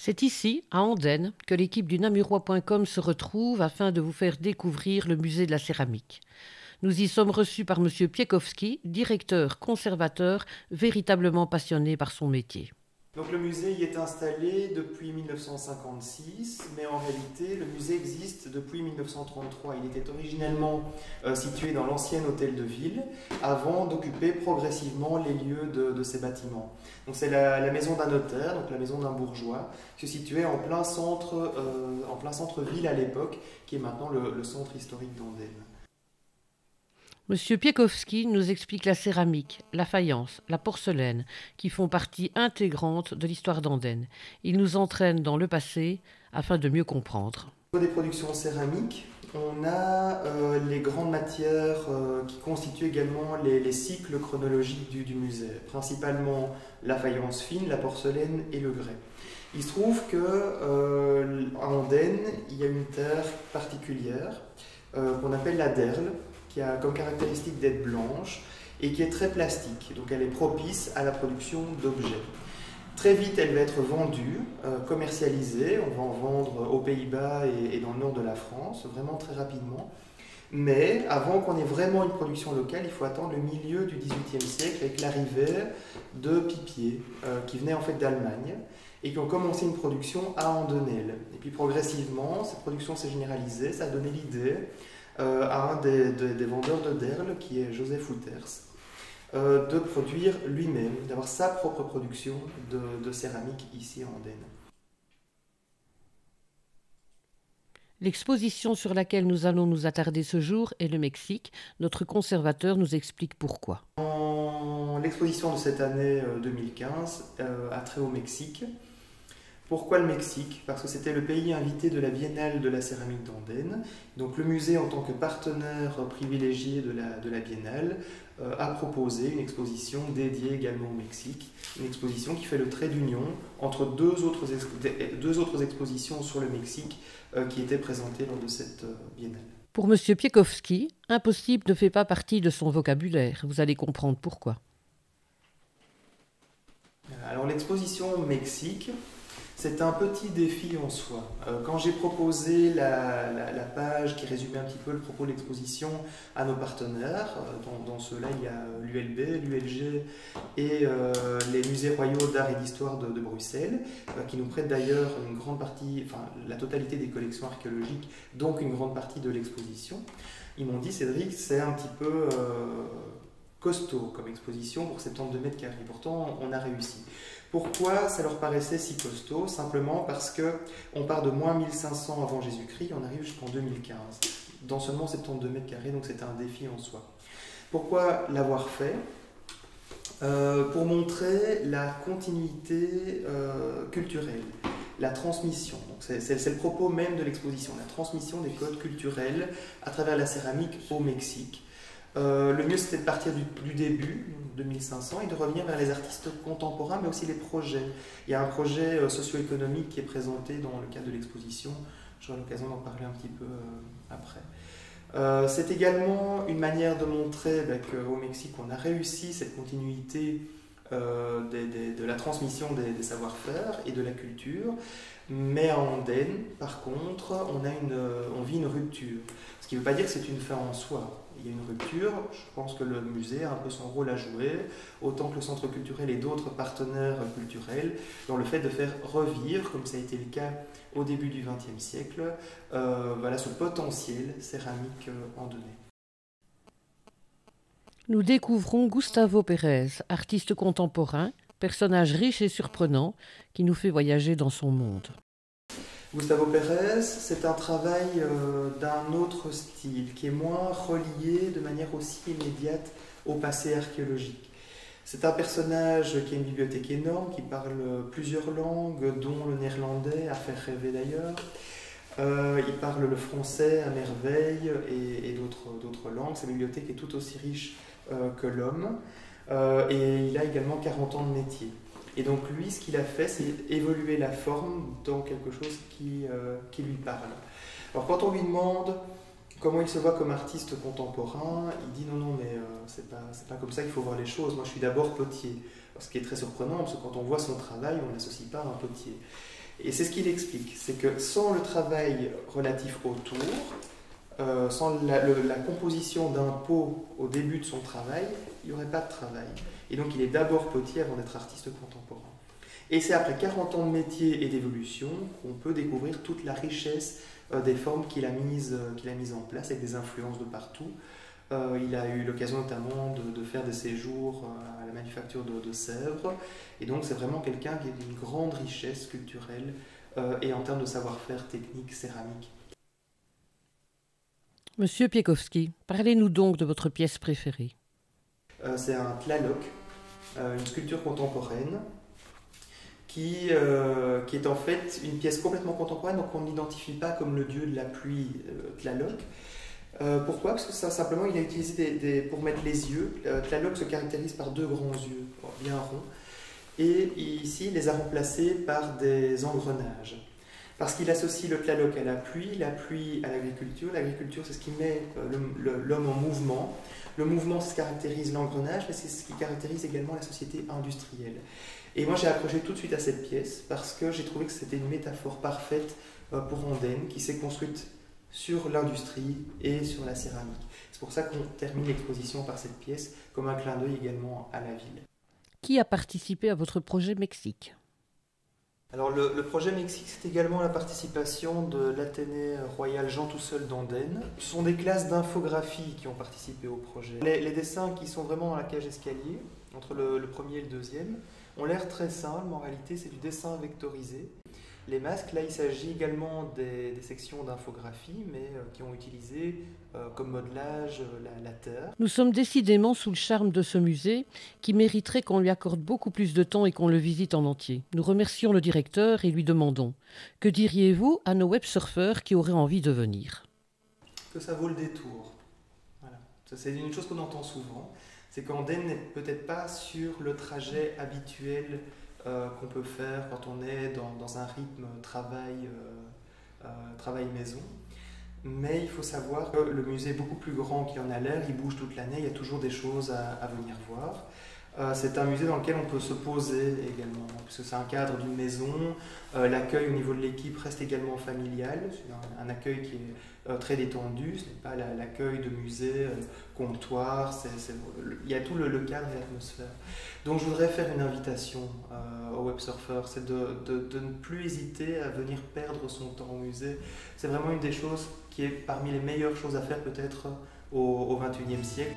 C'est ici, à Andenne, que l'équipe du Namurois.com se retrouve afin de vous faire découvrir le musée de la céramique. Nous y sommes reçus par M. Piekowski, directeur conservateur, véritablement passionné par son métier. Donc le musée y est installé depuis 1956, mais en réalité le musée existe depuis 1933. Il était originellement situé dans l'ancien hôtel de ville, avant d'occuper progressivement les lieux de ces bâtiments. Donc c'est la maison d'un notaire, donc la maison d'un bourgeois, qui se situait en plein centre-ville à l'époque, qui est maintenant le centre historique d'Andenne. Monsieur Piekowski nous explique la céramique, la faïence, la porcelaine, qui font partie intégrante de l'histoire d'Andenne. Il nous entraîne dans le passé afin de mieux comprendre. Au niveau des productions céramiques, on a les grandes matières qui constituent également les cycles chronologiques du musée, principalement la faïence fine, la porcelaine et le grès. Il se trouve qu'à Andenne, il y a une terre particulière qu'on appelle la derle, qui a comme caractéristique d'être blanche et qui est très plastique. Donc elle est propice à la production d'objets. Très vite, elle va être vendue, commercialisée. On va en vendre aux Pays-Bas et dans le nord de la France, vraiment très rapidement. Mais avant qu'on ait vraiment une production locale, il faut attendre le milieu du XVIIIe siècle avec l'arrivée de pipiers qui venaient en fait d'Allemagne et qui ont commencé une production à Andennelle. Et puis progressivement, cette production s'est généralisée, ça a donné l'idée à un des vendeurs de derle, qui est Joseph Wouters, de produire lui-même, d'avoir sa propre production de céramique ici à Andenne. L'exposition sur laquelle nous allons nous attarder ce jour est le Mexique. Notre conservateur nous explique pourquoi. L'exposition de cette année 2015 a trait au Mexique. Pourquoi le Mexique? Parce que c'était le pays invité de la Biennale de la céramique d'Andenne. Donc le musée, en tant que partenaire privilégié de la Biennale, a proposé une exposition dédiée également au Mexique. Une exposition qui fait le trait d'union entre deux autres expositions sur le Mexique qui étaient présentées lors de cette Biennale. Pour M. Piekowski, impossible ne fait pas partie de son vocabulaire. Vous allez comprendre pourquoi. Alors l'exposition Mexique, c'est un petit défi en soi. Quand j'ai proposé la page qui résumait un petit peu le propos de l'exposition à nos partenaires, dans ceux-là il y a l'ULB, l'ULG et les musées royaux d'art et d'histoire de Bruxelles, qui nous prêtent d'ailleurs une grande partie, enfin la totalité des collections archéologiques, donc une grande partie de l'exposition. Ils m'ont dit, Cédric, c'est un petit peu costaud comme exposition pour 72 mètres carrés. Pourtant, on a réussi. Pourquoi ça leur paraissait si costaud? Simplement parce qu'on part de moins 1500 avant Jésus-Christ, on arrive jusqu'en 2015, dans seulement 72 mètres carrés, donc c'était un défi en soi. Pourquoi l'avoir fait? Pour montrer la continuité culturelle, la transmission. C'est le propos même de l'exposition, la transmission des codes culturels à travers la céramique au Mexique. Le mieux c'était de partir du début, de 1500, et de revenir vers les artistes contemporains, mais aussi les projets. Il y a un projet socio-économique qui est présenté dans le cadre de l'exposition, j'aurai l'occasion d'en parler un petit peu après. C'est également une manière de montrer qu'au Mexique on a réussi cette continuité de la transmission des savoir-faire et de la culture, mais à Andenne, par contre, on vit une rupture. Ce qui ne veut pas dire que c'est une fin en soi. Il y a une rupture, je pense que le musée a un peu son rôle à jouer, autant que le centre culturel et d'autres partenaires culturels, dans le fait de faire revivre, comme ça a été le cas au début du XXe siècle, voilà, ce potentiel céramique andennais. Nous découvrons Gustavo Pérez, artiste contemporain, personnage riche et surprenant, qui nous fait voyager dans son monde. Gustavo Pérez, c'est un travail d'un autre style, qui est moins relié de manière aussi immédiate au passé archéologique. C'est un personnage qui a une bibliothèque énorme, qui parle plusieurs langues, dont le néerlandais, à faire rêver d'ailleurs. Il parle le français à merveille et d'autres langues. Sa bibliothèque est tout aussi riche que l'homme. Et il a également 40 ans de métier. Et donc lui, ce qu'il a fait, c'est évoluer la forme dans quelque chose qui lui parle. Alors quand on lui demande comment il se voit comme artiste contemporain, il dit non, mais c'est pas comme ça qu'il faut voir les choses. Moi, je suis d'abord potier. Alors, ce qui est très surprenant, parce que quand on voit son travail, on n'associe pas à un potier. Et c'est ce qu'il explique, c'est que sans le travail relatif autour, sans la composition d'un pot au début de son travail, il n'y aurait pas de travail. Et donc il est d'abord potier avant d'être artiste contemporain. Et c'est après 40 ans de métier et d'évolution qu'on peut découvrir toute la richesse des formes qu'il a mises en place avec des influences de partout. Il a eu l'occasion notamment de faire des séjours à la manufacture de Sèvres. Et donc c'est vraiment quelqu'un qui a une grande richesse culturelle et en termes de savoir-faire technique, céramique. Monsieur Piekowski, parlez-nous donc de votre pièce préférée. C'est un tlaloc, une sculpture contemporaine, qui est en fait une pièce complètement contemporaine, donc on ne l'identifie pas comme le dieu de la pluie Tlaloc. Pourquoi? Parce que ça, simplement, il a utilisé pour mettre les yeux. Tlaloc se caractérise par deux grands yeux, bien ronds, et ici, il les a remplacés par des engrenages. Parce qu'il associe le Tlaloc à la pluie à l'agriculture. L'agriculture, c'est ce qui met l'homme en mouvement. Le mouvement, c'est ce qui caractérise l'engrenage, mais c'est ce qui caractérise également la société industrielle. Et moi, j'ai accroché tout de suite à cette pièce parce que j'ai trouvé que c'était une métaphore parfaite pour Andenne, qui s'est construite sur l'industrie et sur la céramique. C'est pour ça qu'on termine l'exposition par cette pièce, comme un clin d'œil également à la ville. Qui a participé à votre projet Mexique? Alors le projet Mexique, c'est également la participation de l'Athénée royal Jean Tousseul d'Andenne. Ce sont des classes d'infographie qui ont participé au projet. Les dessins qui sont vraiment dans la cage escalier, entre le premier et le deuxième, ont l'air très simples, mais en réalité c'est du dessin vectorisé. Les masques, là il s'agit également des sections d'infographie, mais qui ont utilisé comme modelage la terre. Nous sommes décidément sous le charme de ce musée qui mériterait qu'on lui accorde beaucoup plus de temps et qu'on le visite en entier. Nous remercions le directeur et lui demandons: que diriez-vous à nos websurfeurs qui auraient envie de venir? Que ça vaut le détour. Voilà. C'est une chose qu'on entend souvent, c'est qu'Andenne n'est peut-être pas sur le trajet habituel qu'on peut faire quand on est dans un rythme travail-maison. Mais il faut savoir que le musée est beaucoup plus grand qu'il en a l'air, il bouge toute l'année, il y a toujours des choses à venir voir. C'est un musée dans lequel on peut se poser également, puisque c'est un cadre d'une maison. L'accueil au niveau de l'équipe reste également familial, c'est un accueil qui est très détendu, ce n'est pas l'accueil de musée, comptoir, il y a tout le cadre et l'atmosphère. Donc je voudrais faire une invitation aux websurfeurs, c'est de ne plus hésiter à venir perdre son temps au musée. C'est vraiment une des choses qui est parmi les meilleures choses à faire peut-être au XXIe siècle.